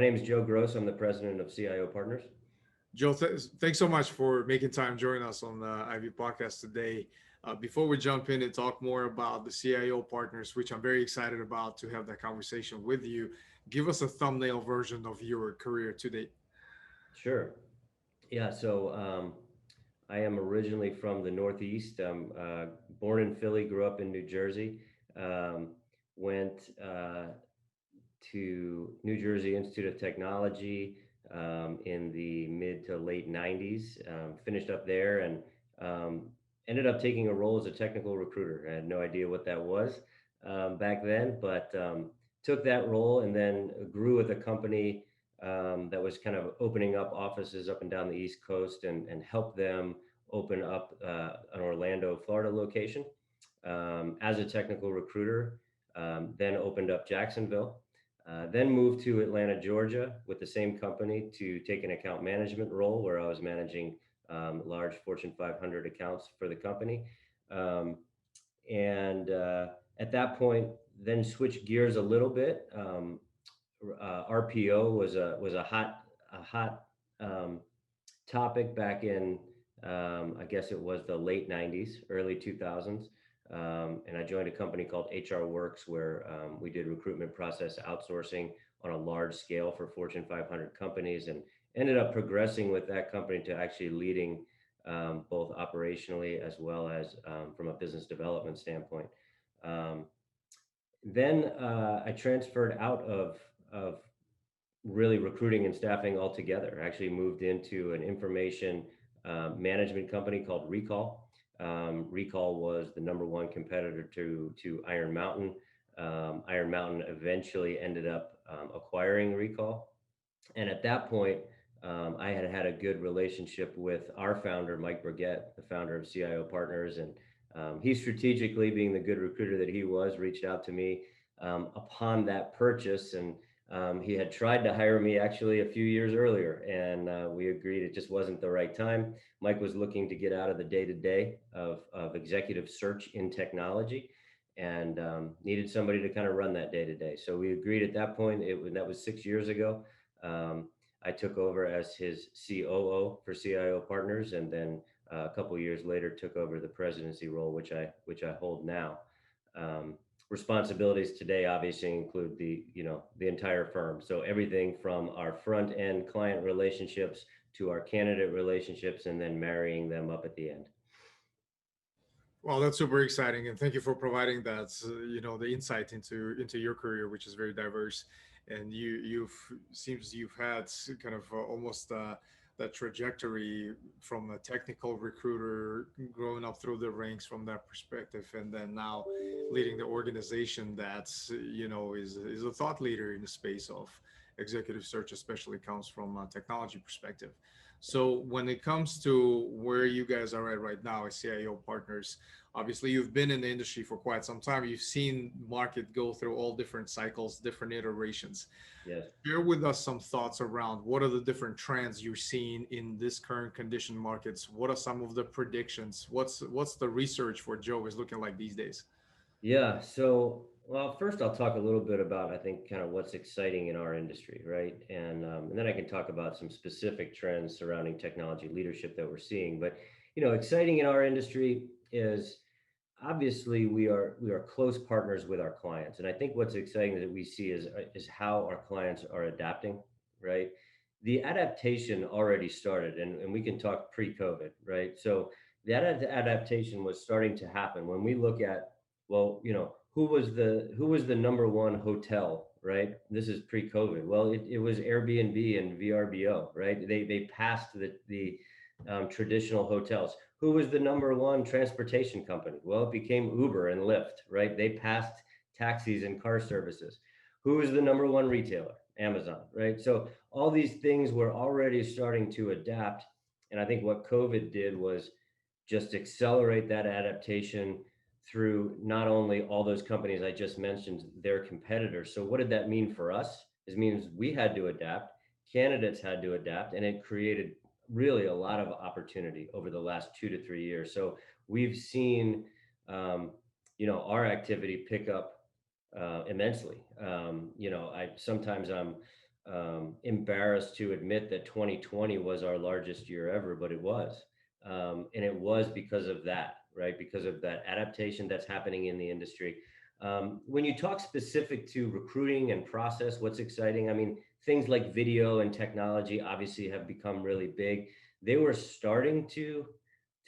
My name is Joe Gross. I'm the president of CIO Partners. Joe, thanks so much for making time joining us on the Ivy podcast today. Before we jump in and talk more about the CIO partners, which I'm very excited about to have that conversation with you, give us a thumbnail version of your career to date. Sure. Yeah, so I am originally from the Northeast. I'm born in Philly, grew up in New Jersey, went to New Jersey Institute of Technology in the mid to late 90s, finished up there and um, ended up taking a role as a technical recruiter. I had no idea what that was back then, but took that role and then grew with a company that was kind of opening up offices up and down the East Coast and helped them open up an Orlando, Florida location as a technical recruiter. Then opened up Jacksonville, then moved to Atlanta, Georgia with the same company to take an account management role where I was managing large Fortune 500 accounts for the company. Um, and at that point, then switched gears a little bit. RPO was a hot um, topic back in I guess it was the late 90s, early 2000s. And I joined a company called HRworks where we did recruitment process outsourcing on a large scale for Fortune 500 companies and ended up progressing with that company to actually leading both operationally as well as from a business development standpoint. Um, then I transferred out of really recruiting and staffing altogether. I actually moved into an information management company called Recall. Recall was the number one competitor to Iron Mountain. Iron Mountain eventually ended up acquiring Recall, and at that point, I had had a good relationship with our founder, Mike Burgett, the founder of CIO Partners, and he strategically, being the good recruiter that he was, reached out to me upon that purchase, and he had tried to hire me actually a few years earlier, and we agreed it just wasn't the right time. Mike was looking to get out of the day-to-day of executive search in technology and needed somebody to kind of run that day-to-day. So we agreed at that point. That was 6 years ago. Um, I took over as his COO for CIO Partners, and then a couple of years later took over the presidency role, which I hold now. Um, Responsibilities today obviously include the entire firm, so everything from our front end client relationships to our candidate relationships, and then marrying them up at the end. Well, that's super exciting, and thank you for providing that. The insight into your career, which is very diverse, and you've seems you've had kind of almost that trajectory from a technical recruiter, growing up through the ranks from that perspective, and then now leading the organization that's is a thought leader in the space of executive search, especially comes from a technology perspective. So when it comes to where you guys are at right now as CIO partners, obviously you've been in the industry for quite some time. You've seen market go through all different cycles, different iterations. Yes. Share with us some thoughts around what are the different trends you're seeing in this current condition markets. What are some of the predictions? What's the research for Joe is looking like these days? Yeah. So, well, first I'll talk a little bit about, I think, kind of what's exciting in our industry, right? And then I can talk about some specific trends surrounding technology leadership that we're seeing. But, exciting in our industry is obviously we are close partners with our clients, and I think what's exciting that we see is how our clients are adapting, right? The adaptation already started, and we can talk pre-COVID, right? So that adaptation was starting to happen when we look at, well, who was the number one hotel, right? This is pre-COVID. Well, it was Airbnb and VRBO, right? They passed the traditional hotels. Who was the number one transportation company? Well, it became Uber and Lyft, right? They passed taxis and car services. Who was the number one retailer? Amazon, right? So all these things were already starting to adapt. And I think what COVID did was just accelerate that adaptation through not only all those companies I just mentioned, their competitors. So what did that mean for us? It means we had to adapt, candidates had to adapt, and it created really a lot of opportunity over the last 2 to 3 years. So we've seen, our activity pick up immensely. I sometimes embarrassed to admit that 2020 was our largest year ever, but it was. And it was because of that, right? Because of that adaptation that's happening in the industry. When you talk specific to recruiting and process, what's exciting? I mean, things like video and technology obviously have become really big. They were starting to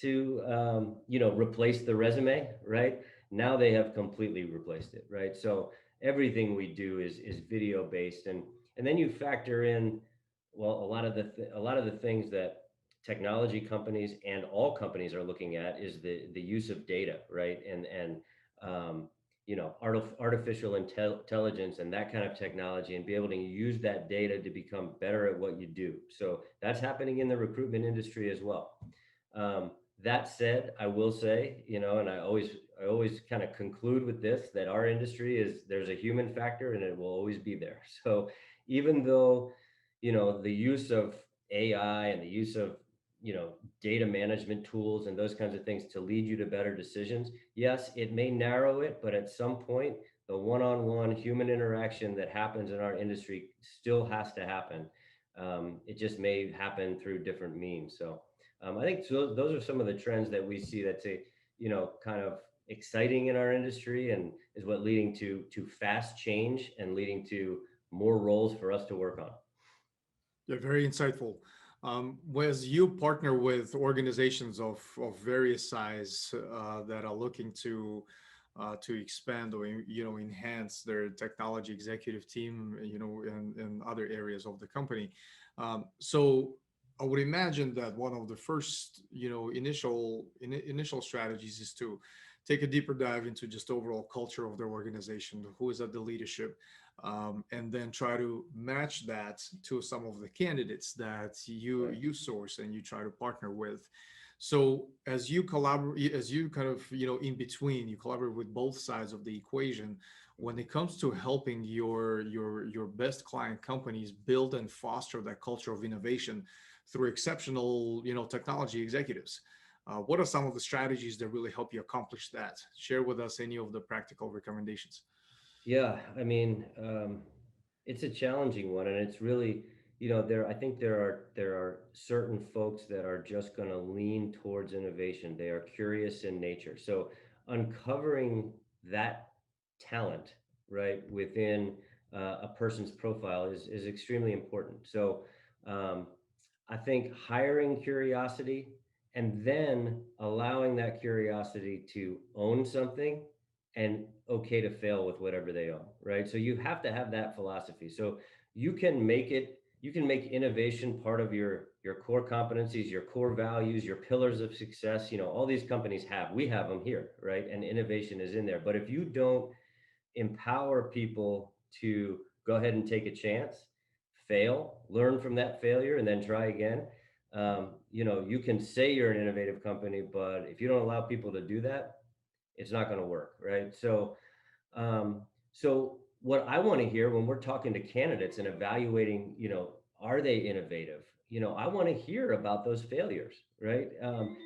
replace the resume, right? Now they have completely replaced it, right? So everything we do is video based, and then you factor in, well, a lot of the things that technology companies and all companies are looking at is the use of data, right? And um, artificial intelligence and that kind of technology, and be able to use that data to become better at what you do. So that's happening in the recruitment industry as well. um, that said, I will say, and I always kind of conclude with this, that our industry is, there's a human factor and it will always be there. So even though, the use of AI and the use of, you know, data management tools and those kinds of things to lead you to better decisions, yes, it may narrow it, but at some point, the one-on-one human interaction that happens in our industry still has to happen. It just may happen through different means. So I think those are some of the trends that we see that's kind of exciting in our industry, and is what leading to fast change and leading to more roles for us to work on. Yeah, very insightful. As you partner with organizations of various size that are looking to expand or enhance their technology executive team, in other areas of the company, so I would imagine that one of the first initial strategies is to take a deeper dive into just overall culture of their organization, who is at the leadership, and then try to match that to some of the candidates that Right. you source and you try to partner with. So as you collaborate, as you kind of in between, you collaborate with both sides of the equation when it comes to helping your best client companies build and foster that culture of innovation through exceptional technology executives. What are some of the strategies that really help you accomplish that? Share with us any of the practical recommendations. Yeah, I mean, it's a challenging one, and it's really, there. I think there are certain folks that are just going to lean towards innovation. They are curious in nature. So uncovering that talent, right, within a person's profile is extremely important. So um, I think hiring curiosity and then allowing that curiosity to own something, and okay to fail with whatever they own, right? So you have to have that philosophy. So you can make innovation part of your core competencies, your core values, your pillars of success. All these companies we have them here, right? And innovation is in there. But if you don't empower people to go ahead and take a chance, fail, learn from that failure, and then try again. You can say you're an innovative company, but if you don't allow people to do that, it's not going to work, right? So what I want to hear when we're talking to candidates and evaluating, are they innovative? I want to hear about those failures, right?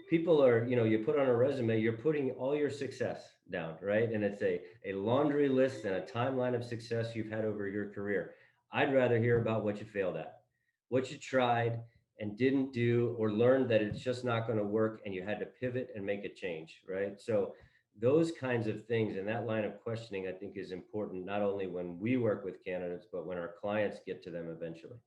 People are, you put on a resume, you're putting all your success down, right? And it's a laundry list and a timeline of success you've had over your career. I'd rather hear about what you failed at, what you tried and didn't do, or learned that it's just not going to work and you had to pivot and make a change, right? So those kinds of things and that line of questioning, I think, is important, not only when we work with candidates, but when our clients get to them eventually.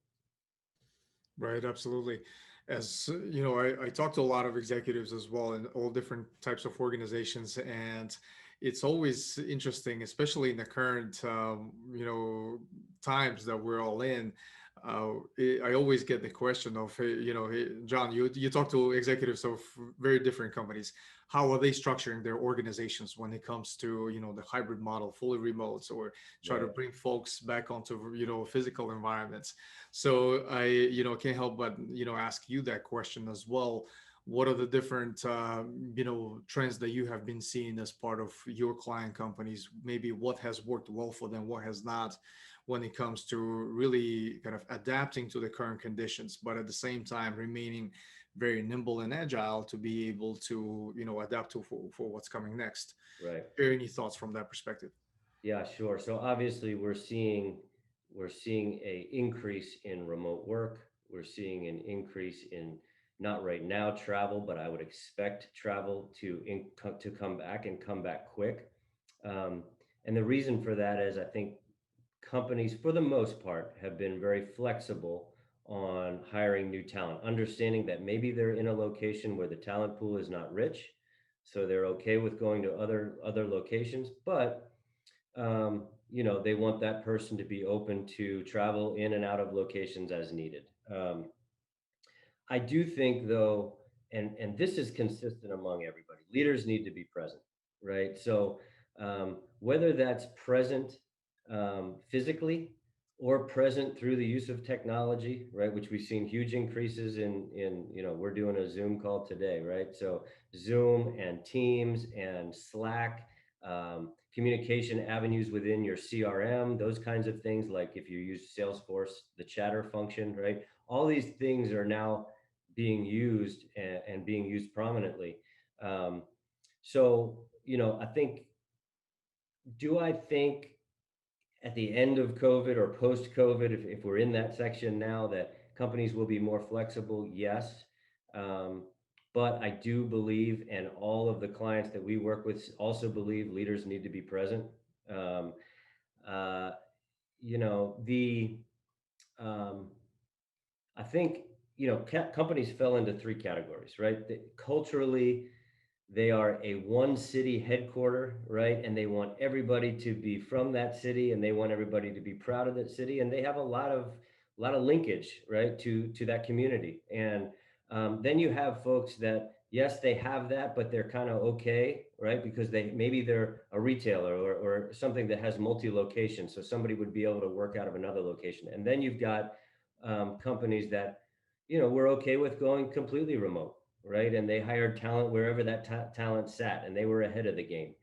Right, absolutely. As I talk to a lot of executives as well in all different types of organizations, and it's always interesting, especially in the current times that we're all in. I always get the question of, hey, hey, John, you talk to executives of very different companies. How are they structuring their organizations when it comes to the hybrid model, fully remote, or try to Right. bring folks back onto physical environments? So I, can't help but, ask you that question as well. What are the different, trends that you have been seeing as part of your client companies? Maybe what has worked well for them, what has not, when it comes to really kind of adapting to the current conditions, but at the same time remaining very nimble and agile to be able to, adapt to for what's coming next. Right. Share any thoughts from that perspective? Yeah, sure. So obviously we're seeing, we're seeing a increase in remote work. We're seeing an increase in, not right now travel, but I would expect travel to come back and come back quick. Um, and the reason for that is I think companies, for the most part, have been very flexible on hiring new talent, understanding that maybe they're in a location where the talent pool is not rich, so they're okay with going to other locations, but they want that person to be open to travel in and out of locations as needed. I do think though, and this is consistent among everybody, leaders need to be present, right? So whether that's present physically or present through the use of technology, right? Which we've seen huge increases in, we're doing a Zoom call today, right? So Zoom and Teams and Slack, communication avenues within your CRM, those kinds of things, like if you use Salesforce, the chatter function, right? All these things are now being used and being used prominently. Um, I think, do I think at the end of COVID or post COVID, if we're in that section now, that companies will be more flexible? Yes. Um, but I do believe, and all of the clients that we work with also believe, leaders need to be present. Um, uh, the um, I think companies fell into three categories, right? Culturally, they are a one city headquarter, right? And they want everybody to be from that city, and they want everybody to be proud of that city, and they have a lot of linkage, right, to that community. And then you have folks that, yes, they have that, but they're kind of okay, right, because they're a retailer or something that has multi locations, so somebody would be able to work out of another location. And then you've got companies that we're okay with going completely remote, right? And they hired talent wherever that talent sat, and they were ahead of the game.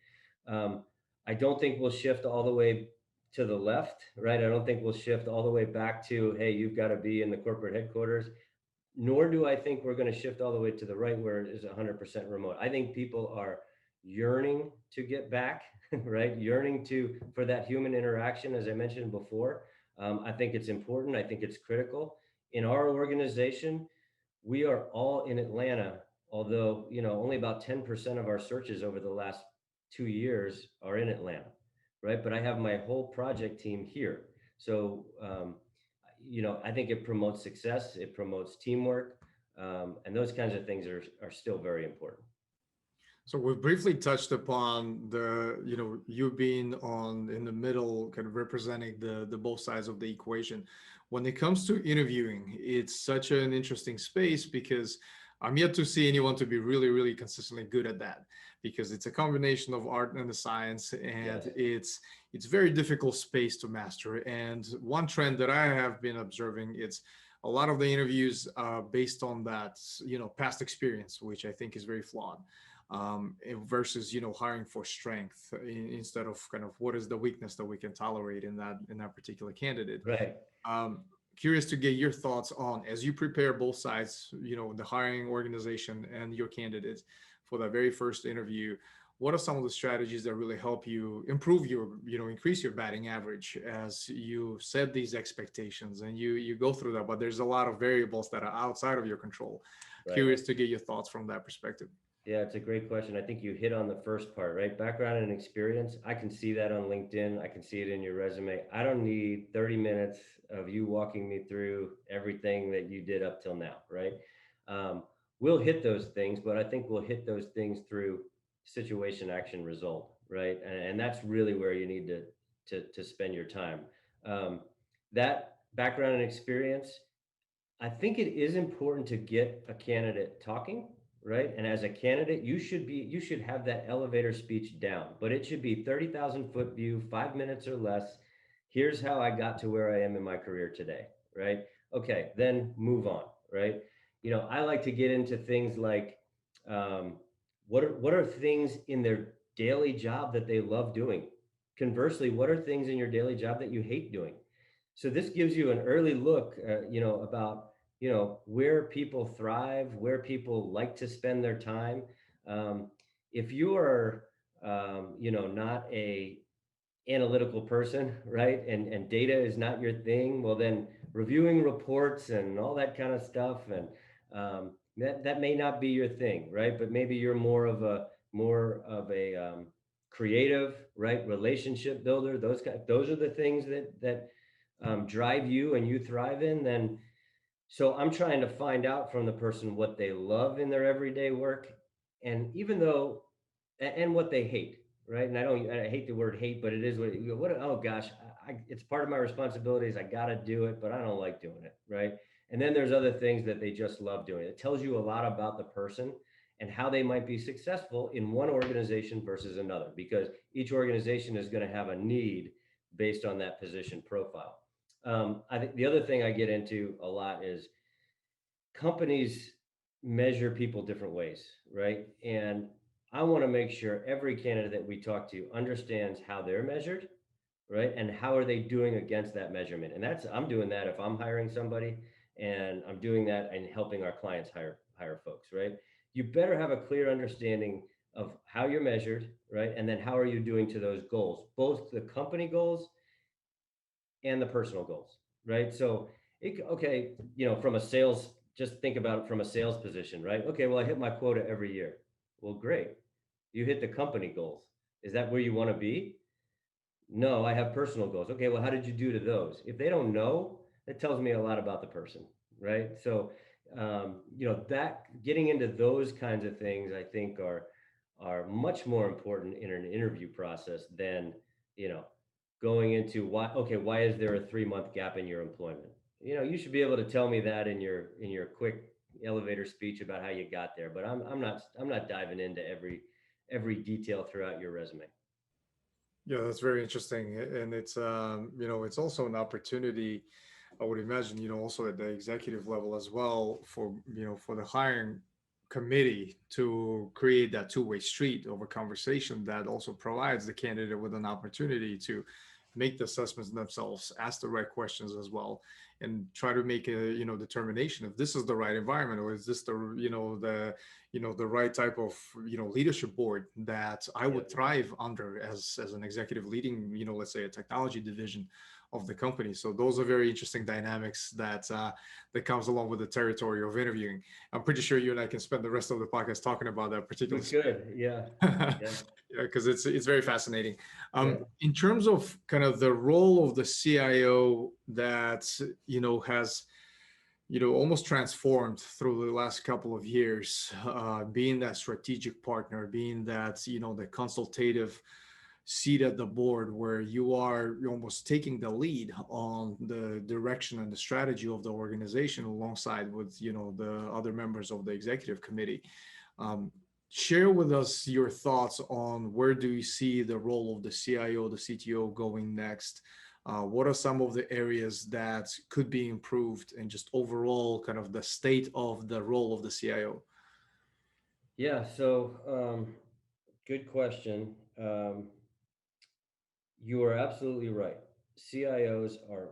Um, I don't think we'll shift all the way to the left, right? I don't think we'll shift all the way back to, hey, you've got to be in the corporate headquarters. Nor do I think we're going to shift all the way to the right where it is 100% remote. I think people are yearning to get back, right? Yearning for that human interaction, as I mentioned before. I think it's important. I think it's critical. In our organization, we are all in Atlanta, although, only about 10% of our searches over the last 2 years are in Atlanta, right? But I have my whole project team here. So, I think it promotes success, it promotes teamwork, and those kinds of things are still very important. So we've briefly touched upon you being on in the middle, kind of representing the both sides of the equation. When it comes to interviewing, it's such an interesting space because I'm yet to see anyone to be really, really consistently good at that, because it's a combination of art and the science, and Yes. it's very difficult space to master. And one trend that I have been observing, it's a lot of the interviews based on that past experience, which I think is very flawed, versus hiring for strength instead of kind of what is the weakness that we can tolerate in that particular candidate. Right. um, Curious to get your thoughts on, as you prepare both sides, the hiring organization and your candidates for that very first interview, what are some of the strategies that really help you improve your increase your batting average as you set these expectations and you go through that, but there's a lot of variables that are outside of your control. Right. Curious to get your thoughts from that perspective. Yeah, it's a great question. I think you hit on the first part, right? Background and experience. I can see that on LinkedIn. I can see it in your resume. I don't need 30 minutes of you walking me through everything that you did up till now, right? Um, we'll hit those things, but I think we'll hit those things through situation, action, result, right? And that's really where you need to spend your time. Um, that background and experience, I think it is important to get a candidate talking, right? And as a candidate, you should have that elevator speech down, but it should be 30,000 foot view, 5 minutes or less. Here's how I got to where I am in my career today, right? Okay, then move on, right? I like to get into things like, um, what are things in their daily job that they love doing? Conversely, what are things in your daily job that you hate doing? So this gives you an early look, about where people thrive, where people like to spend their time. If you are, not a analytical person, right? And data is not your thing, well then reviewing reports and all that kind of stuff, and that may not be your thing, right? But maybe you're more of a creative, right? Relationship builder. Those are the things that drive you and you thrive in. Then so I'm trying to find out from the person what they love in their everyday work, and even though, and what they hate, right? And I hate the word hate, but it is what. Oh gosh, it's part of my responsibilities. I got to do it, but I don't like doing it, right? And then there's other things that they just love doing. It tells you a lot about the person and how they might be successful in one organization versus another, because each organization is going to have a need based on that position profile. I think the other thing I get into a lot is companies measure people different ways, right? And I want to make sure every candidate that we talk to understands how they're measured, right? And how are they doing against that measurement? And I'm doing that if I'm hiring somebody, and I'm doing that and helping our clients hire folks, right? You better have a clear understanding of how you're measured, right? And then how are you doing to those goals, both the company goals and the personal goals, right? So, okay, from a sales, just think about it from a sales position, right? Okay, well, I hit my quota every year. Well, great. You hit the company goals. Is that where you want to be? No, I have personal goals. Okay, well, how did you do to those? If they don't know, that tells me a lot about the person, right? So, that getting into those kinds of things, I think are much more important in an interview process than, you know, going into why. Okay, why is there a 3 month gap in your employment? You should be able to tell me that in your quick elevator speech about how you got there. But I'm not diving into every detail throughout your resume. Yeah, that's very interesting, and it's it's also an opportunity. I would imagine, also at the executive level as well, for for the hiring committee to create that two-way street of a conversation that also provides the candidate with an opportunity to make the assessments themselves, ask the right questions as well, and try to make a determination if this is the right environment, or is this the the right type of leadership board that I Yeah. would thrive under as an executive leading, let's say, a technology division of the company. So those are very interesting dynamics that comes along with the territory of interviewing. I'm pretty sure you and I can spend the rest of the podcast talking about that We particular could, yeah, yeah, yeah, because it's very fascinating. yeah, In terms of kind of the role of the CIO that has almost transformed through the last couple of years, being that strategic partner, being that the consultative seat at the board, where you're almost taking the lead on the direction and the strategy of the organization alongside with the other members of the executive committee. um, Share with us your thoughts on where do you see the role of the CIO, the CTO going next. What are some of the areas that could be improved, and just overall kind of the state of the role of the CIO? yeah. So, good question. You are absolutely right. CIOs are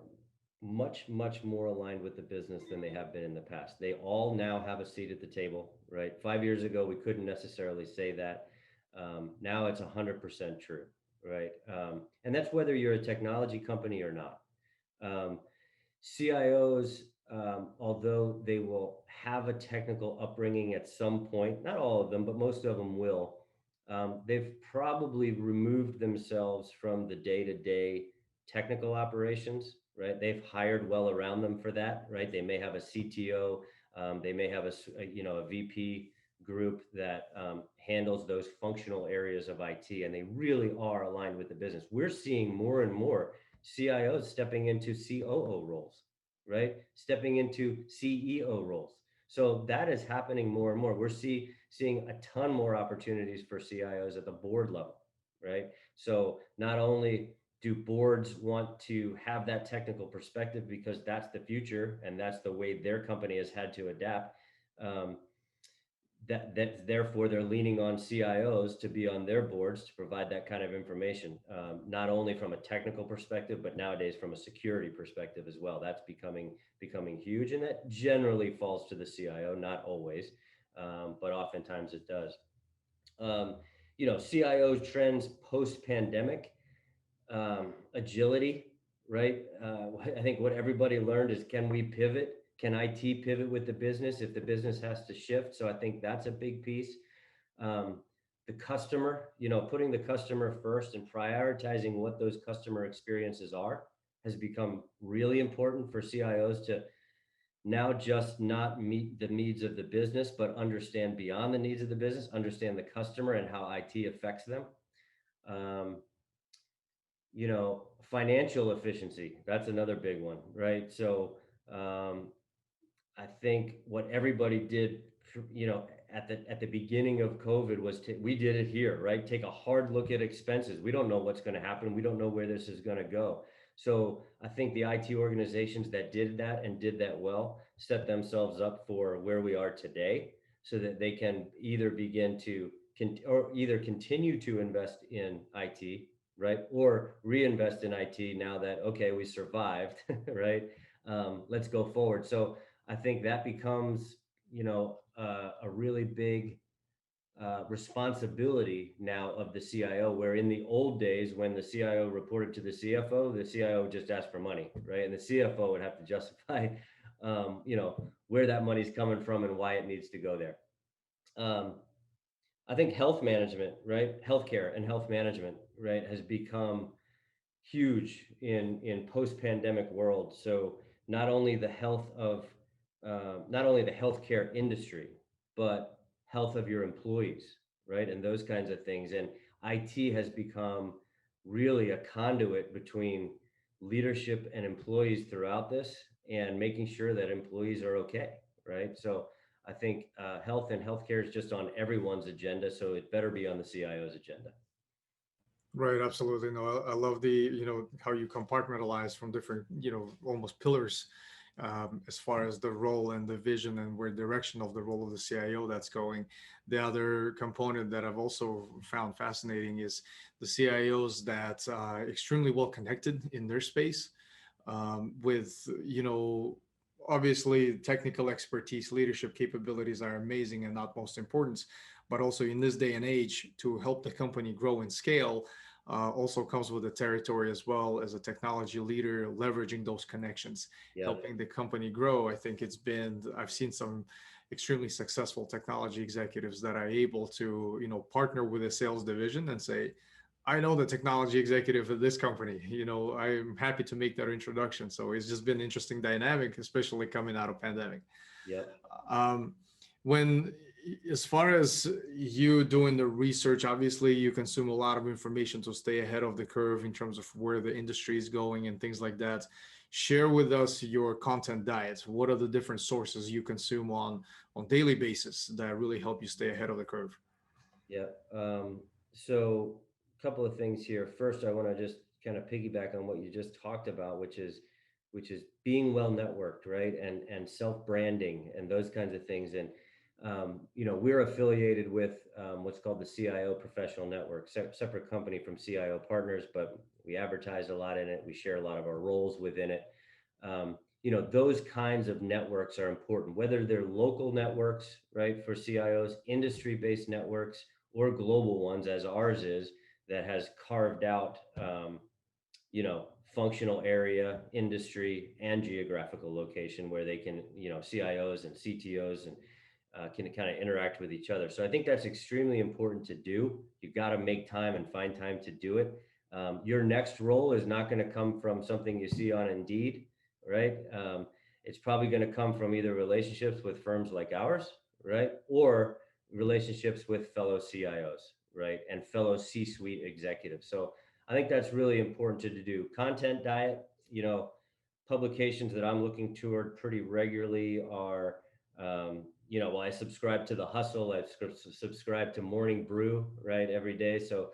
much, much more aligned with the business than they have been in the past. They all now have a seat at the table, right? 5 years ago, we couldn't necessarily say that. Now it's 100% true, right? And that's whether you're a technology company or not. Um, CIOs, although they will have a technical upbringing at some point, not all of them, but most of them will, they've probably removed themselves from the day to day technical operations, right? They've hired well around them for that, right? They may have a CTO, they may have a VP group that handles those functional areas of IT, and they really are aligned with the business. We're seeing more and more CIOs stepping into COO roles, right? Stepping into CEO roles. So that is happening more and more. Seeing a ton more opportunities for CIOs at the board level, right? So not only do boards want to have that technical perspective because that's the future and that's the way their company has had to adapt. Um, that therefore they're leaning on CIOs to be on their boards to provide that kind of information, not only from a technical perspective, but nowadays from a security perspective as well. That's becoming huge, and that generally falls to the CIO, not always, but oftentimes it does. CIO trends post pandemic. agility, right? I think what everybody learned is, can we pivot? Can IT pivot with the business if the business has to shift? So I think that's a big piece. Um, the customer, putting the customer first and prioritizing what those customer experiences are has become really important for CIOs to now just not meet the needs of the business, but understand beyond the needs of the business, understand the customer and how IT affects them. Um, Financial efficiency, that's another big one, right? So um, I think what everybody did, you know, at the beginning of COVID was we did it here, right? Take a hard look at expenses. We don't know what's going to happen. We don't know where this is going to go. So I think the IT organizations that did that and did that well set themselves up for where we are today, so that they can either begin to or either continue to invest in IT, right, or reinvest in IT now that, okay, we survived, right? Let's go forward. So I think that becomes, a really big responsibility now of the CIO, where in the old days, when the CIO reported to the CFO, the CIO just asked for money, right? And the CFO would have to justify, where that money's coming from and why it needs to go there. Um, I think health management, right? Healthcare and health management, right, has become huge in post-pandemic world. So not only the health of not only the healthcare industry, but health of your employees, right, and those kinds of things. And IT has become really a conduit between leadership and employees throughout this, and making sure that employees are okay, right? So I think health and healthcare is just on everyone's agenda, so it better be on the CIO's agenda. Right, absolutely. No, I love the, how you compartmentalize from different, almost pillars, as far as the role and the vision and where direction of the role of the CIO that's going. The other component that I've also found fascinating is the CIOs that are extremely well connected in their space, with, obviously technical expertise, leadership capabilities are amazing and not most important, but also in this day and age, to help the company grow and scale, also comes with the territory as well as a technology leader, leveraging those connections, Yeah. helping the company grow. I think I've seen some extremely successful technology executives that are able to, partner with a sales division and say, I know the technology executive at this company. I'm happy to make that introduction. So it's just been an interesting dynamic, especially coming out of pandemic. Yep. Um, when, as far as you doing the research, obviously you consume a lot of information to stay ahead of the curve in terms of where the industry is going and things like that. Share with us your content diet. What are the different sources you consume on daily basis that really help you stay ahead of the curve? Yeah. So a couple of things here. First, I want to just kind of piggyback on what you just talked about, which is being well networked, right? And self-branding and those kinds of things. And we're affiliated with what's called the CIO Professional Network, separate company from CIO Partners, but we advertise a lot in it. We share a lot of our roles within it. Those kinds of networks are important, whether they're local networks, right, for CIOs, industry-based networks, or global ones, as ours is, that has carved out, functional area, industry, and geographical location where they can, CIOs and CTOs and can kind of interact with each other. So I think that's extremely important to do. You've got to make time and find time to do it. Your next role is not going to come from something you see on Indeed, right? It's probably going to come from either relationships with firms like ours, right, or relationships with fellow CIOs, right, and fellow C-suite executives. So I think that's really important to do. Content diet, publications that I'm looking toward pretty regularly are, well, I subscribe to The Hustle. I subscribe to Morning Brew, right, every day. So,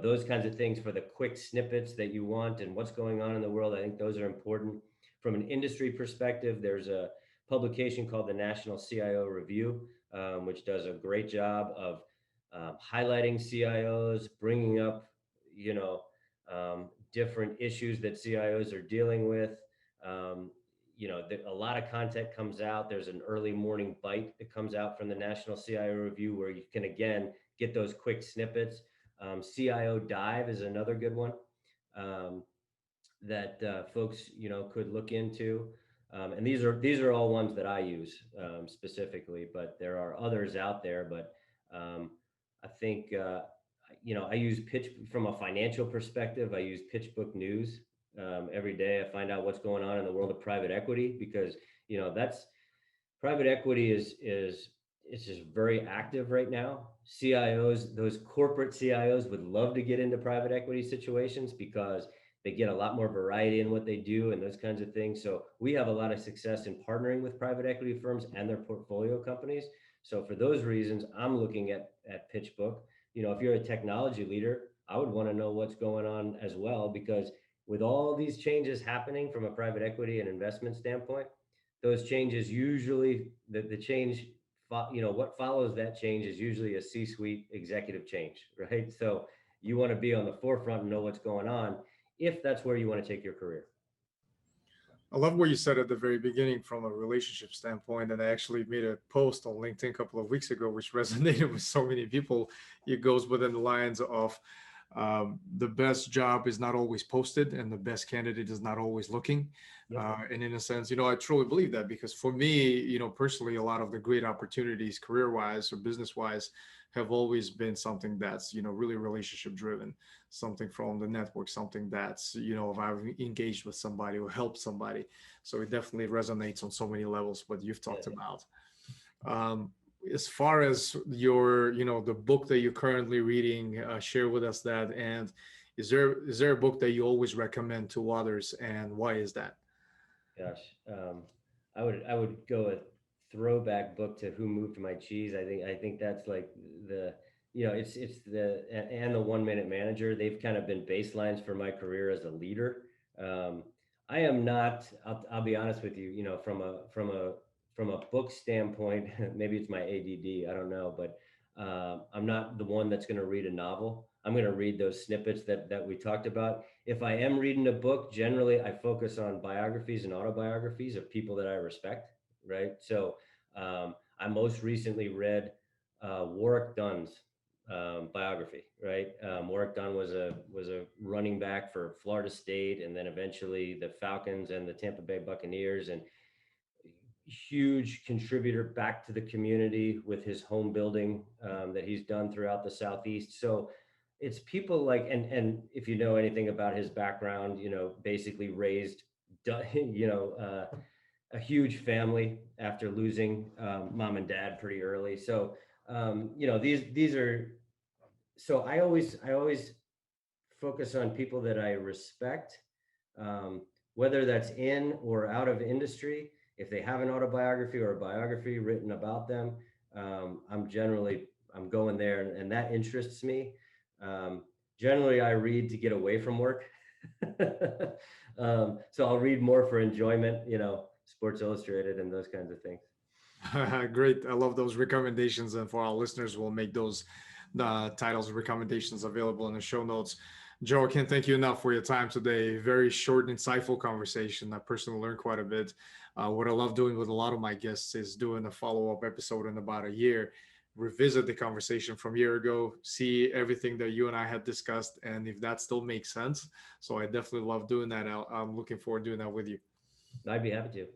those kinds of things for the quick snippets that you want and what's going on in the world. I think those are important. From an industry perspective, there's a publication called the National CIO Review, which does a great job of highlighting CIOs, bringing up, different issues that CIOs are dealing with. Um, a lot of content comes out. There's an early morning bite that comes out from the National CIO Review, where you can, again, get those quick snippets. CIO Dive is another good one. um, that folks could look into. And these are all ones that I use specifically, but there are others out there. But um, I think I use pitch from a financial perspective. I use PitchBook News every day. I find out what's going on in the world of private equity, because that's private equity is it's just very active right now. CIOs, those corporate CIOs, would love to get into private equity situations because they get a lot more variety in what they do and those kinds of things. So we have a lot of success in partnering with private equity firms and their portfolio companies. So for those reasons, I'm looking at PitchBook. If you're a technology leader, I would want to know what's going on as well, because with all these changes happening from a private equity and investment standpoint, those changes usually the change what follows that change is usually a C-suite executive change, right? So you want to be on the forefront and know what's going on if that's where you want to take your career. I love what you said at the very beginning from a relationship standpoint. And I actually made a post on LinkedIn a couple of weeks ago, which resonated with so many people. It goes within the lines of the best job is not always posted, and the best candidate is not always looking. Yep. And in a sense, I truly believe that, because for me, personally, a lot of the great opportunities, career wise or business wise, have always been something that's, really relationship driven, something from the network, something that's, if I've engaged with somebody or helped somebody. So it definitely resonates on so many levels, what you've talked Yeah. about. Um, as far as your, the book that you're currently reading, share with us that. And is there a book that you always recommend to others, and why is that? Gosh, I would go a throwback book to Who Moved My Cheese. I think that's like the it's the and the 1 Minute Manager. They've kind of been baselines for my career as a leader. Um, I am not. I'll be honest with you. From a book standpoint, maybe it's my ADD. I don't know, but I'm not the one that's going to read a novel. I'm going to read those snippets that we talked about. If I am reading a book, generally I focus on biographies and autobiographies of people that I respect, right? So I most recently read Warwick Dunn's biography, right? Warwick Dunn was a running back for Florida State, and then eventually the Falcons and the Tampa Bay Buccaneers, and huge contributor back to the community with his home building that he's done throughout the Southeast. So it's people like, and if you know anything about his background, basically raised, a huge family after losing mom and dad pretty early. So these are, so I always focus on people that I respect, um, whether that's in or out of industry. If they have an autobiography or a biography written about them, I'm going there, and that interests me. Um, Generally, I read to get away from work, so I'll read more for enjoyment. Sports Illustrated and those kinds of things. Great. I love those recommendations. And for our listeners, we'll make those titles recommendations available in the show notes. Joe, I can't thank you enough for your time today. Very short and insightful conversation. I personally learned quite a bit. What I love doing with a lot of my guests is doing a follow-up episode in about a year, revisit the conversation from a year ago, see everything that you and I had discussed, and if that still makes sense. So I definitely love doing that. I'm looking forward to doing that with you. I'd be happy to.